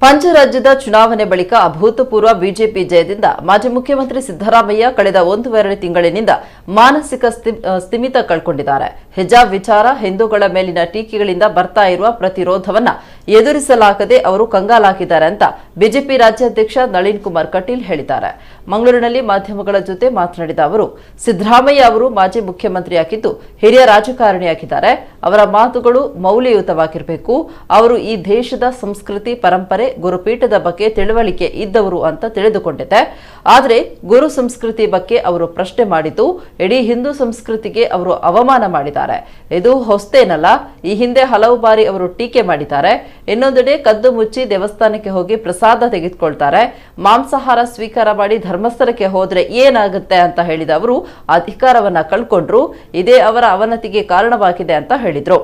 ಪಂಚರಾಜ್ಯದ ಚುನಾವಣೆ ಬಳಿಕ ಅಭೂತಪೂರ್ವ ಬಿಜೆಪಿ ಜಯದಿಂದ ಮಾಜಿ ಮುಖ್ಯಮಂತ್ರಿ ಸಿದ್ದರಾಮಯ್ಯ ಕಳೆದ 1-2 ತಿಂಗಳಿನಿಂದ ಮಾನಸಿಕ ಸ್ಥಿಮಿತ ಕಳ್ಕೊಂಡಿದ್ದಾರೆ. ಹಿಜಾಬ್ ವಿಚಾರ, ಹಿಂದೂಗಳ ಮೇಲಿನ ಟೀಕೆಗಳಿಂದ ಬರ್ತಾ ಇರುವ ಪ್ರತಿರೋಧವನ್ನ ಎದುರಿಸಲಾಗದೆ ಅವರು ಕಂಗಾಲಾಗಿದ್ದಾರೆ ಅಂತ ಬಿಜೆಪಿ ರಾಜ್ಯಾಧ್ಯಕ್ಷ ನಳಿನ್ ಕುಮಾರ್ ಕಟೀಲ್ ಹೇಳಿದ್ದಾರೆ. ಮಂಗಳೂರಿನಲ್ಲಿ ಮಾಧ್ಯಮಗಳ ಜೊತೆ ಮಾತನಾಡಿದ ಅವರು, ಸಿದ್ದರಾಮಯ್ಯ ಅವರು ಮಾಜಿ ಮುಖ್ಯಮಂತ್ರಿಯಾಗಿದ್ದು ಹಿರಿಯ ರಾಜಕಾರಣಿಯಾಗಿದ್ದಾರೆ. ಅವರ ಮಾತುಗಳು ಮೌಲ್ಯಯುತವಾಗಿರಬೇಕು. ಅವರು ಈ ದೇಶದ ಸಂಸ್ಕೃತಿ, ಪರಂಪರೆ, ಗುರುಪೀಠದ ಬಗ್ಗೆ ತಿಳುವಳಿಕೆ ಇದ್ದವರು ಅಂತ ತಿಳಿದುಕೊಂಡಿದ್ದೆ. ಆದರೆ ಗುರು ಸಂಸ್ಕೃತಿ ಬಗ್ಗೆ ಅವರು ಪ್ರಶ್ನೆ ಮಾಡಿದ್ದು ಇಡೀ ಹಿಂದೂ ಸಂಸ್ಕೃತಿಗೆ ಅವರು ಅವಮಾನ ಮಾಡಿದ್ದಾರೆ. ಇದು ಹೊಸ್ತೇನಲ್ಲ. ಈ ಹಿಂದೆ ಹಲವು ಬಾರಿ ಅವರು ಟೀಕೆ ಮಾಡಿದ್ದಾರೆ. ಇನ್ನೊಂದೆಡೆ ಕದ್ದು ಮುಚ್ಚಿ ದೇವಸ್ಥಾನಕ್ಕೆ ಹೋಗಿ ಪ್ರಸಾದ ತೆಗೆದುಕೊಳ್ತಾರೆ. ಮಾಂಸಾಹಾರ ಸ್ವೀಕಾರ ಮಾಡಿ ಧರ್ಮಸ್ಥಳಕ್ಕೆ ಹೋದ್ರೆ ಏನಾಗುತ್ತೆ ಅಂತ ಹೇಳಿದ ಅವರು ಅಧಿಕಾರವನ್ನ ಕಳ್ಕೊಂಡ್ರು. ಇದೇ ಅವರ ಅವನತಿಗೆ ಕಾರಣವಾಗಿದೆ ಅಂತ ಹೇಳಿದ್ರು.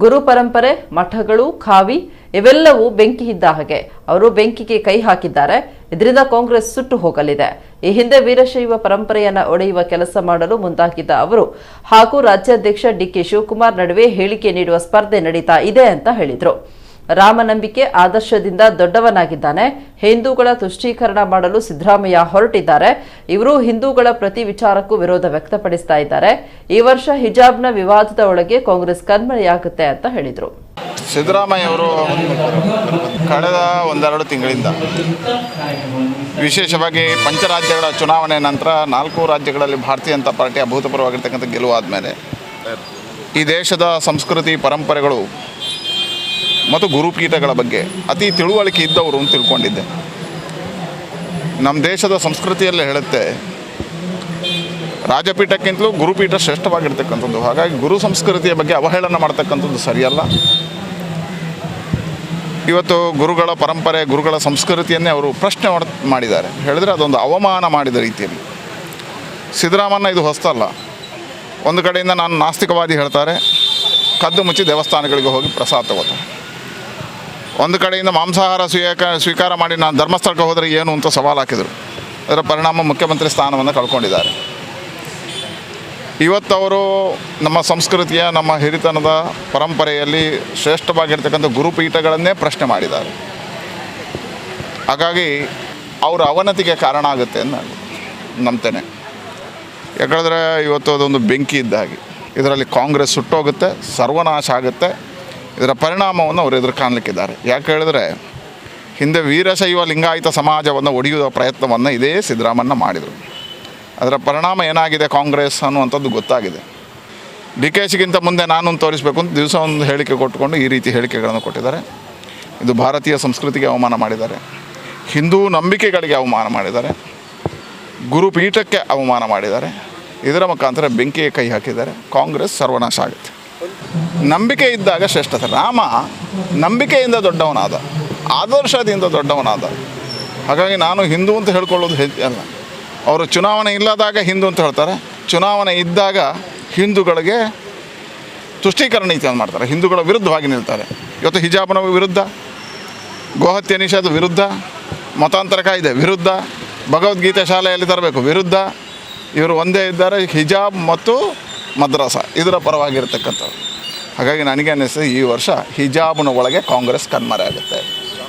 ಗುರು ಪರಂಪರೆ, ಮಠಗಳು, ಖಾವಿ ಇವೆಲ್ಲವೂ ಬೆಂಕಿ ಇದ್ದ ಹಾಗೆ. ಅವರು ಬೆಂಕಿಗೆ ಕೈ ಹಾಕಿದ್ದಾರೆ. ಇದರಿಂದ ಕಾಂಗ್ರೆಸ್ ಸುಟ್ಟು ಹೋಗಲಿದೆ. ಈ ಹಿಂದೆ ವೀರಶೈವ ಪರಂಪರೆಯನ್ನ ಒಡೆಯುವ ಕೆಲಸ ಮಾಡಲು ಮುಂದಾಗಿದ್ದ ಅವರು ಹಾಗೂ ರಾಜ್ಯಾಧ್ಯಕ್ಷ ಡಿಕೆ ಶಿವಕುಮಾರ್ ನಡುವೆ ಹೇಳಿಕೆ ನೀಡುವ ಸ್ಪರ್ಧೆ ನಡೀತಾ ಇದೆ ಅಂತ ಹೇಳಿದ್ರು. ರಾಮನಂಬಿಕೆ ಆದರ್ಶದಿಂದ ದೊಡ್ಡವನಾಗಿದ್ದಾನೆ. ಹಿಂದೂಗಳ ತುಷ್ಟೀಕರಣ ಮಾಡಲು ಸಿದ್ದರಾಮಯ್ಯ ಹೊರಟಿದ್ದಾರೆ. ಇವರು ಹಿಂದೂಗಳ ಪ್ರತಿ ವಿಚಾರಕ್ಕೂ ವಿರೋಧ ವ್ಯಕ್ತಪಡಿಸ್ತಾ ಇದ್ದಾರೆ. ಈ ವರ್ಷ ಹಿಜಾಬ್ನ ವಿವಾದದ ಒಳಗೆ ಕಾಂಗ್ರೆಸ್ ಕಣ್ಮರೆಯಾಗುತ್ತೆ ಅಂತ ಹೇಳಿದರು. ಸಿದ್ದರಾಮಯ್ಯ ಅವರು ಕಳೆದ 1-2 ತಿಂಗಳಿಂದ ವಿಶೇಷವಾಗಿ ಪಂಚರಾಜ್ಯಗಳ ಚುನಾವಣೆ ನಂತರ 4 ರಾಜ್ಯಗಳಲ್ಲಿ ಭಾರತೀಯ ಜನತಾ ಪಾರ್ಟಿ ಅಭೂತಪೂರ್ವವಾಗಿರ್ತಕ್ಕಂಥ ಗೆಲುವಾದ ಮೇಲೆ ಈ ದೇಶದ ಸಂಸ್ಕೃತಿ, ಪರಂಪರೆಗಳು ಮತ್ತು ಗುರುಪೀಠಗಳ ಬಗ್ಗೆ ಅತಿ ತಿಳುವಳಿಕೆ ಇದ್ದವರು ಅಂತ ತಿಳ್ಕೊಂಡಿದ್ದೆ. ನಮ್ಮ ದೇಶದ ಸಂಸ್ಕೃತಿಯಲ್ಲೇ ಹೇಳುತ್ತೆ, ರಾಜಪೀಠಕ್ಕಿಂತಲೂ ಗುರುಪೀಠ ಶ್ರೇಷ್ಠವಾಗಿರ್ತಕ್ಕಂಥದ್ದು. ಹಾಗಾಗಿ ಗುರು ಸಂಸ್ಕೃತಿಯ ಬಗ್ಗೆ ಅವಹೇಳನ ಮಾಡ್ತಕ್ಕಂಥದ್ದು ಸರಿಯಲ್ಲ. ಇವತ್ತು ಗುರುಗಳ ಪರಂಪರೆ, ಗುರುಗಳ ಸಂಸ್ಕೃತಿಯನ್ನೇ ಅವರು ಪ್ರಶ್ನೆ ಮಾಡಿದ್ದಾರೆ. ಹೇಳಿದರೆ ಅದೊಂದು ಅವಮಾನ ಮಾಡಿದ ರೀತಿಯಲ್ಲಿ. ಸಿದ್ದರಾಮಯ್ಯ ಇದು ಹೊಸ್ತಲ್ಲ. ಒಂದು ಕಡೆಯಿಂದ ನಾನು ನಾಸ್ತಿಕವಾದಿ ಹೇಳ್ತಾರೆ, ಕದ್ದು ಮುಚ್ಚಿ ದೇವಸ್ಥಾನಗಳಿಗೆ ಹೋಗಿ ಪ್ರಸಾದ ತಗೋತಾರೆ. ಒಂದು ಕಡೆಯಿಂದ ಮಾಂಸಾಹಾರ ಸ್ವೀಕಾರ ಮಾಡಿ ನಾನು ಧರ್ಮಸ್ಥಳಕ್ಕೆ ಹೋದರೆ ಏನು ಅಂತ ಸವಾಲು ಹಾಕಿದರು. ಅದರ ಪರಿಣಾಮ ಮುಖ್ಯಮಂತ್ರಿ ಸ್ಥಾನವನ್ನು ಕಳ್ಕೊಂಡಿದ್ದಾರೆ. ಇವತ್ತವರು ನಮ್ಮ ಸಂಸ್ಕೃತಿಯ, ನಮ್ಮ ಹಿರಿತನದ ಪರಂಪರೆಯಲ್ಲಿ ಶ್ರೇಷ್ಠವಾಗಿರ್ತಕ್ಕಂಥ ಗುರುಪೀಠಗಳನ್ನೇ ಪ್ರಶ್ನೆ ಮಾಡಿದ್ದಾರೆ. ಹಾಗಾಗಿ ಅವರ ಅವನತಿಗೆ ಕಾರಣ ಆಗುತ್ತೆ ಅಂತ ನಂಬ್ತೇನೆ. ಯಾಕಂದರೆ ಇವತ್ತು ಅದೊಂದು ಬೆಂಕಿ ಇದ್ದ ಹಾಗೆ. ಇದರಲ್ಲಿ ಕಾಂಗ್ರೆಸ್ ಸುಟ್ಟೋಗುತ್ತೆ, ಸರ್ವನಾಶ ಆಗುತ್ತೆ. ಇದರ ಪರಿಣಾಮವನ್ನು ಅವರು ಎದುರು ಕಾಣಲಿಕ್ಕಿದ್ದಾರೆ. ಯಾಕೆ ಹೇಳಿದ್ರೆ, ಹಿಂದೆ ವೀರಶೈವ ಲಿಂಗಾಯತ ಸಮಾಜವನ್ನು ಒಡೆಯುವ ಪ್ರಯತ್ನವನ್ನು ಇದೇ ಸಿದ್ದರಾಮಯ್ಯ ಮಾಡಿದರು. ಅದರ ಪರಿಣಾಮ ಏನಾಗಿದೆ ಕಾಂಗ್ರೆಸ್ ಅನ್ನುವಂಥದ್ದು ಗೊತ್ತಾಗಿದೆ. ಡಿ ಕೆ ಶಿಗಿಂತ ಮುಂದೆ ನಾನು ತೋರಿಸಬೇಕು ಅಂತ ದಿವಸ ಒಂದು ಹೇಳಿಕೆ ಕೊಟ್ಟುಕೊಂಡು ಈ ರೀತಿ ಹೇಳಿಕೆಗಳನ್ನು ಕೊಟ್ಟಿದ್ದಾರೆ. ಇದು ಭಾರತೀಯ ಸಂಸ್ಕೃತಿಗೆ ಅವಮಾನ ಮಾಡಿದ್ದಾರೆ, ಹಿಂದೂ ನಂಬಿಕೆಗಳಿಗೆ ಅವಮಾನ ಮಾಡಿದ್ದಾರೆ, ಗುರುಪೀಠಕ್ಕೆ ಅವಮಾನ ಮಾಡಿದ್ದಾರೆ. ಇದರ ಮುಖಾಂತರ ಬೆಂಕಿಗೆ ಕೈ ಹಾಕಿದ್ದಾರೆ. ಕಾಂಗ್ರೆಸ್ ಸರ್ವನಾಶ ಆಗುತ್ತೆ. ನಂಬಿಕೆ ಇದ್ದಾಗ ಶ್ರೇಷ್ಠತೆ. ರಾಮ ನಂಬಿಕೆಯಿಂದ ದೊಡ್ಡವನಾದ, ಆದರ್ಶದಿಂದ ದೊಡ್ಡವನಾದ. ಹಾಗಾಗಿ ನಾನು ಹಿಂದೂ ಅಂತ ಹೇಳ್ಕೊಳ್ಳೋದು ಅಲ್ಲ. ಅವರು ಚುನಾವಣೆ ಇಲ್ಲದಾಗ ಹಿಂದೂ ಅಂತ ಹೇಳ್ತಾರೆ, ಚುನಾವಣೆ ಇದ್ದಾಗ ಹಿಂದೂಗಳಿಗೆ ತುಷ್ಟೀಕರಣ ನೀತಿಯನ್ನು ಮಾಡ್ತಾರೆ, ಹಿಂದೂಗಳ ವಿರುದ್ಧವಾಗಿ ನಿಲ್ತಾರೆ. ಇವತ್ತು ಹಿಜಾಬ್ನ ವಿರುದ್ಧ, ಗೋಹತ್ಯೆ ನಿಷೇಧ ವಿರುದ್ಧ, ಮತಾಂತರ ಕಾಯ್ದೆ ವಿರುದ್ಧ, ಭಗವದ್ಗೀತೆ ಶಾಲೆಯಲ್ಲಿ ತರಬೇಕು ವಿರುದ್ಧ. ಇವರು ಒಂದೇ ಇದ್ದಾರೆ, ಹಿಜಾಬ್ ಮತ್ತು ಮದ್ರಸಾ ಇದರ ಪರವಾಗಿರ್ತಕ್ಕಂಥವ್ರು. ಹಾಗಾಗಿ ನನಗೆ ಅನ್ನಿಸ್ತದೆ ಈ ವರ್ಷ ಹಿಜಾಬ್ನ ಒಳಗೆ ಕಾಂಗ್ರೆಸ್ ಕಣ್ಮರೆ ಆಗುತ್ತೆ.